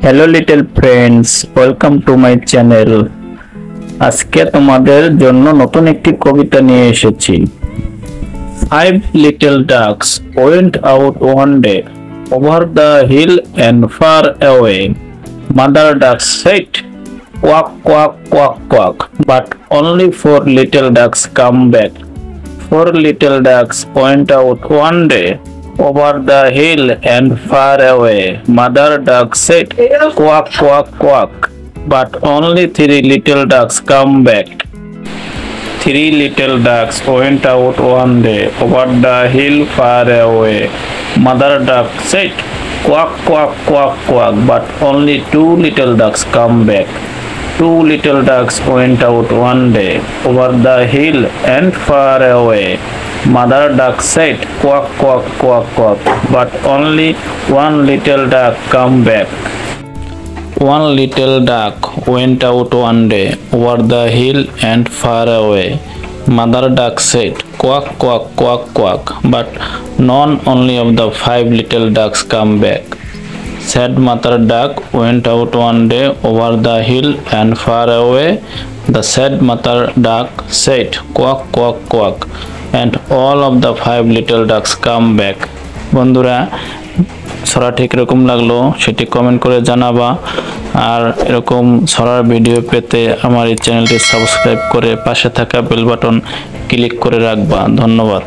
Hello little friends, welcome to my channel. আজকে তোমাদের জন্য নতুন একটি কবিতা নিয়ে এসেছি। 5 little ducks went out one day over the hill and far away. Mother duck said, quack, quack, quack, quack, but only 4 little ducks come back. 4 little ducks went out one day over the hill and far away. Mother duck said, quack, quack, quack, but only 3 little ducks come back. 3 little ducks went out one day over the hill far away. Mother duck said, quack, quack, quack, quack, but only 2 little ducks come back. 2 little ducks went out one day over the hill and far away. Mother duck said, quack, quack, quack, quack, but only 1 little duck come back. 1 little duck went out one day over the hill and far away. Mother duck said, quack, quack, quack, quack, but none only of the 5 little ducks come back. Said mother duck went out one day over the hill and far away. The said mother duck said, quack, quack, quack, and all of the 5 little ducks come back. বন্ধুরা, ছড়াটি কিরকম লাগলো সেটি comment করে জানাবা। আর এরকম ছড়ার video পেতে আমার এই চ্যানেলটি সাবস্ক্রাইব করে পাশে থাকা বেল বাটন ক্লিক করে রাখবা। ধন্যবাদ।